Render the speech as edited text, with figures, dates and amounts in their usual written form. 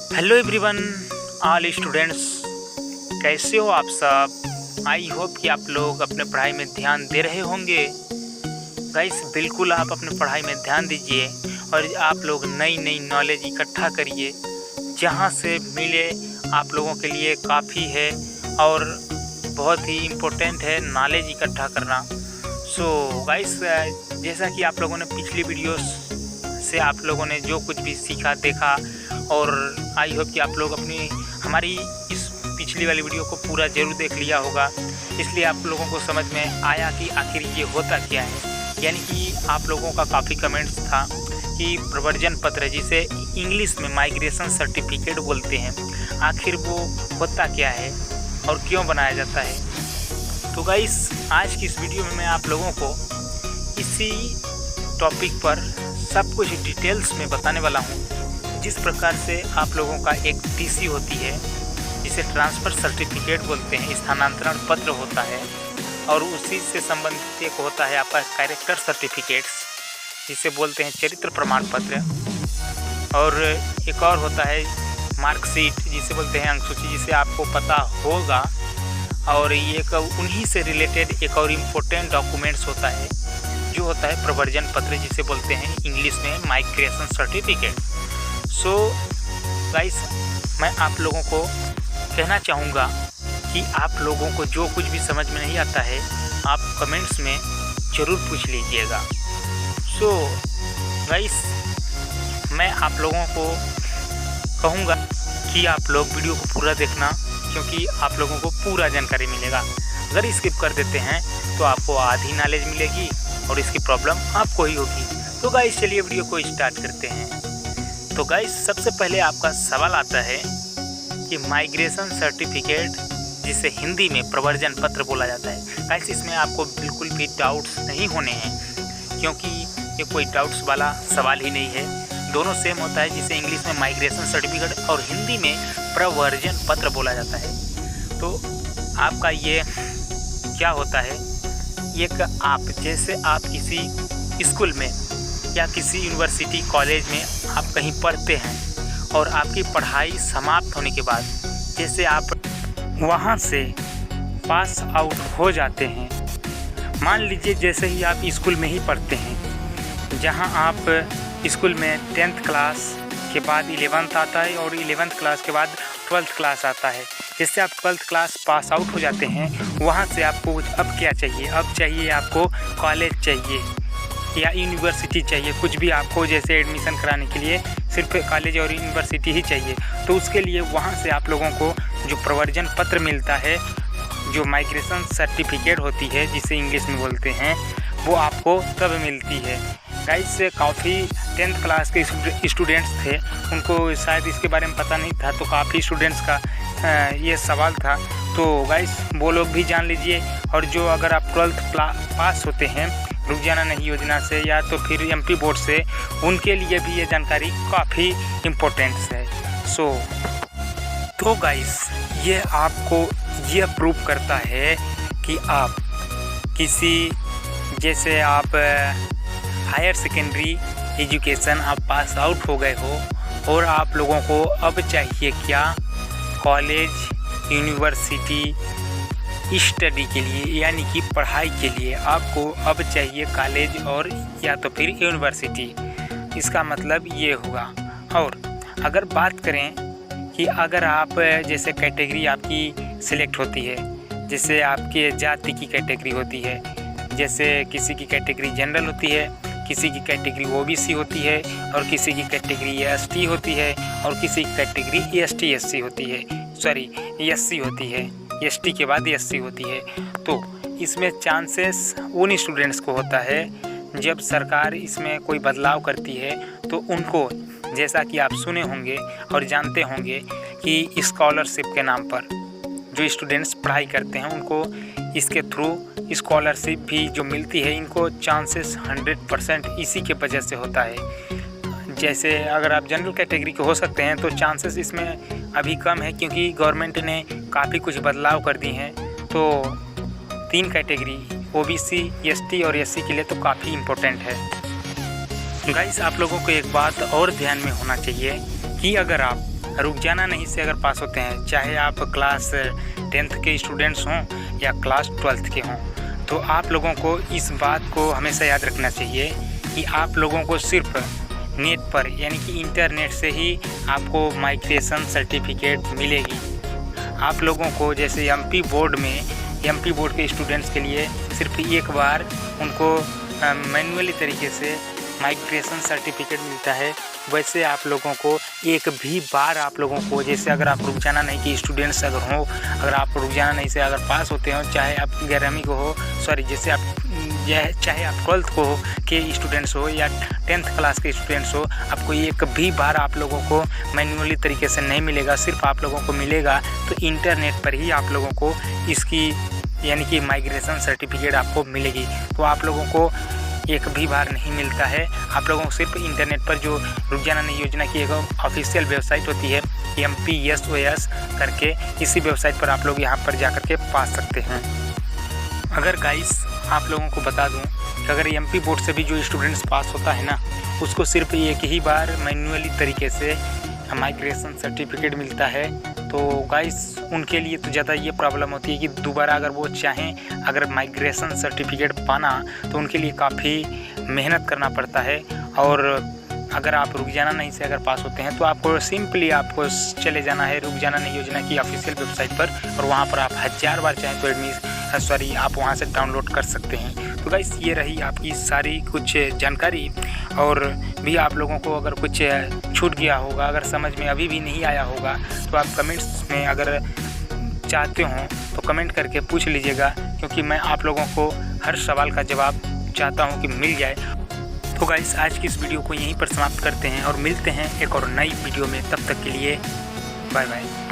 Hello everyone, all students, कैसे हो आप सब। आई होप कि आप लोग अपने पढ़ाई में ध्यान दे रहे होंगे। गाइस, बिल्कुल आप अपने पढ़ाई में ध्यान दीजिए और आप लोग नई नई नॉलेज इकट्ठा करिए। जहाँ से मिले आप लोगों के लिए काफ़ी है और बहुत ही इम्पोर्टेंट है नॉलेज इकट्ठा करना। सो गाइस, जैसा कि आप लोगों ने पिछली वीडियोस से आप लोगों ने जो कुछ भी सीखा देखा, और आई होप कि आप लोग हमारी इस पिछली वाली वीडियो को पूरा ज़रूर देख लिया होगा। इसलिए आप लोगों को समझ में आया कि आखिर ये होता क्या है। यानी कि आप लोगों का काफ़ी कमेंट्स था कि प्रवर्जन पत्र, जिसे इंग्लिश में माइग्रेशन सर्टिफिकेट बोलते हैं, आखिर वो होता क्या है और क्यों बनाया जाता है। तो गाइस, आज की इस वीडियो में मैं आप लोगों को इसी टॉपिक पर सब कुछ डिटेल्स में बताने वाला हूँ। जिस प्रकार से आप लोगों का एक टीसी होती है, जिसे ट्रांसफ़र सर्टिफिकेट बोलते हैं, स्थानांतरण पत्र होता है, और उसी से संबंधित एक होता है आपका कैरेक्टर सर्टिफिकेट्स, जिसे बोलते हैं चरित्र प्रमाण पत्र, और एक और होता है मार्कशीट, जिसे बोलते हैं अंकसूची, जिसे आपको पता होगा। और ये उन्हीं से रिलेटेड एक और इम्पोर्टेंट डॉक्यूमेंट्स होता है जो होता है प्रवर्जन पत्र, जिसे बोलते हैं इंग्लिश में माइग्रेशन सर्टिफिकेट। सो गाइस, मैं आप लोगों को कहना चाहूँगा कि आप लोगों को जो कुछ भी समझ में नहीं आता है, आप कमेंट्स में ज़रूर पूछ लीजिएगा। सो गाइस, मैं आप लोगों को कहूँगा कि आप लोग वीडियो को पूरा देखना, क्योंकि आप लोगों को पूरा जानकारी मिलेगा। अगर स्किप कर देते हैं तो आपको आधी नॉलेज मिलेगी और इसकी प्रॉब्लम आपको ही होगी। तो गाइस, चलिए वीडियो को स्टार्ट करते हैं। तो गाइस, सबसे पहले आपका सवाल आता है कि माइग्रेशन सर्टिफिकेट, जिसे हिंदी में प्रवर्जन पत्र बोला जाता है। गाइस, इसमें आपको बिल्कुल भी डाउट्स नहीं होने हैं, क्योंकि ये कोई डाउट्स वाला सवाल ही नहीं है। दोनों सेम होता है, जिसे इंग्लिश में माइग्रेशन सर्टिफिकेट और हिंदी में प्रवर्जन पत्र बोला जाता है। तो आपका ये क्या होता है, एक आप जैसे आप किसी स्कूल में या किसी यूनिवर्सिटी कॉलेज में आप कहीं पढ़ते हैं और आपकी पढ़ाई समाप्त होने के बाद जैसे आप वहाँ से पास आउट हो जाते हैं, मान लीजिए जैसे ही आप स्कूल में ही पढ़ते हैं, जहाँ आप स्कूल में 10th क्लास के बाद 11th आता है और 11th क्लास के बाद 12th क्लास आता है। जैसे आप 12th क्लास पास आउट हो जाते हैं, वहाँ से आपको अब क्या चाहिए, अब चाहिए आपको कॉलेज चाहिए या यूनिवर्सिटी चाहिए। कुछ भी आपको जैसे एडमिशन कराने के लिए सिर्फ कॉलेज और यूनिवर्सिटी ही चाहिए। तो उसके लिए वहाँ से आप लोगों को जो प्रवर्जन पत्र मिलता है, जो माइग्रेशन सर्टिफिकेट होती है, जिसे इंग्लिश में बोलते हैं, वो आपको तब मिलती है। गाइस, काफ़ी 10th क्लास के स्टूडेंट्स थे, उनको शायद इसके बारे में पता नहीं था, तो काफ़ी स्टूडेंट्स का ये सवाल था। तो गाइस, वो लोग भी जान लीजिए। और जो अगर आप 12th पास होते हैं रुक जाना नहीं योजना से या तो फिर MP बोर्ड से, उनके लिए भी ये जानकारी काफ़ी इम्पोर्टेंट है। तो गाइस, ये आपको ये प्रूव करता है कि आप किसी जैसे आप हायर सेकेंडरी एजुकेशन आप पास आउट हो गए हो और आप लोगों को अब चाहिए क्या, कॉलेज यूनिवर्सिटी स्टडी के लिए, यानी कि पढ़ाई के लिए आपको अब चाहिए कॉलेज और या तो फिर यूनिवर्सिटी। इसका मतलब ये होगा। और अगर बात करें कि अगर आप जैसे कैटेगरी आपकी सिलेक्ट होती है, जैसे आपके जाति की कैटेगरी होती है, जैसे किसी की कैटेगरी जनरल होती है, किसी की कैटेगरी OBC होती है, और किसी की कैटेगरी ST होती है, और किसी की कैटेगरी ST/SC होती है, सॉरी SC होती है, ST के बाद SC होती है। तो इसमें चांसेस उन स्टूडेंट्स को होता है, जब सरकार इसमें कोई बदलाव करती है तो उनको, जैसा कि आप सुने होंगे और जानते होंगे कि स्कॉलरशिप के नाम पर जो स्टूडेंट्स पढ़ाई करते हैं, उनको इसके थ्रू स्कॉलरशिप भी जो मिलती है, इनको चांसेस 100% इसी के वजह से होता है। जैसे अगर आप जनरल कैटेगरी के हो सकते हैं तो चांसेस इसमें अभी कम है, क्योंकि गवर्नमेंट ने काफ़ी कुछ बदलाव कर दी हैं। तो 3 कैटेगरी OBC, ST और SC के लिए तो काफ़ी इम्पोर्टेंट है। गाइस, आप लोगों को एक बात और ध्यान में होना चाहिए कि अगर आप रुक जाना नहीं से अगर पास होते हैं, चाहे आप क्लास 10th के स्टूडेंट्स हों या क्लास 12th के हों, तो आप लोगों को इस बात को हमेशा याद रखना चाहिए कि आप लोगों को सिर्फ नेट पर यानी कि इंटरनेट से ही आपको माइग्रेशन सर्टिफिकेट मिलेगी। आप लोगों को जैसे एमपी बोर्ड के स्टूडेंट्स के लिए सिर्फ एक बार उनको मैन्युअली तरीके से माइग्रेशन सर्टिफिकेट मिलता है, वैसे आप लोगों को एक भी बार आप लोगों को, जैसे अगर आप रुक जाना नहीं के स्टूडेंट्स अगर हो, अगर आप रुक जाना नहीं से अगर पास होते हो, चाहे आप 11वीं को हो, चाहे आप 12th को हो के स्टूडेंट्स हो या 10th क्लास के स्टूडेंट्स हो, आपको एक भी बार आप लोगों को मैन्युअली तरीके से नहीं मिलेगा। सिर्फ आप लोगों को मिलेगा तो इंटरनेट पर ही आप लोगों को इसकी यानी कि माइग्रेशन सर्टिफिकेट आपको मिलेगी। तो आप लोगों को एक भी बार नहीं मिलता है, आप लोगों को सिर्फ इंटरनेट पर जो रुक जाना नहीं योजना की एक ऑफिशियल वेबसाइट होती है MPSOS करके, इसी वेबसाइट पर आप लोग यहाँ पर जा कर के पा सकते हैं। अगर गाइस आप लोगों को बता दूं कि अगर MP बोर्ड से भी जो स्टूडेंट्स पास होता है ना, उसको सिर्फ एक ही बार मैन्युअली तरीके से माइग्रेशन सर्टिफिकेट मिलता है। तो गाइस उनके लिए तो ज़्यादा ये प्रॉब्लम होती है कि दोबारा अगर वो चाहें अगर माइग्रेशन सर्टिफिकेट पाना तो उनके लिए काफ़ी मेहनत करना पड़ता है। और अगर आप रुक जाना नहीं से अगर पास होते हैं तो आपको सिंपली आपको चले जाना है रुक जाना नहीं योजना की ऑफिशियल वेबसाइट पर, और वहाँ पर आप 1000 बार चाहें तो आप वहाँ से डाउनलोड कर सकते हैं। तो गाइस ये रही आपकी सारी कुछ जानकारी, और भी आप लोगों को अगर कुछ छूट गया होगा, अगर समझ में अभी भी नहीं आया होगा, तो आप कमेंट्स में अगर चाहते हो तो कमेंट करके पूछ लीजिएगा, क्योंकि मैं आप लोगों को हर सवाल का जवाब चाहता हूँ कि मिल जाए। तो गाइस आज की इस वीडियो को यहीं पर समाप्त करते हैं और मिलते हैं एक और नई वीडियो में। तब तक के लिए बाय बाय।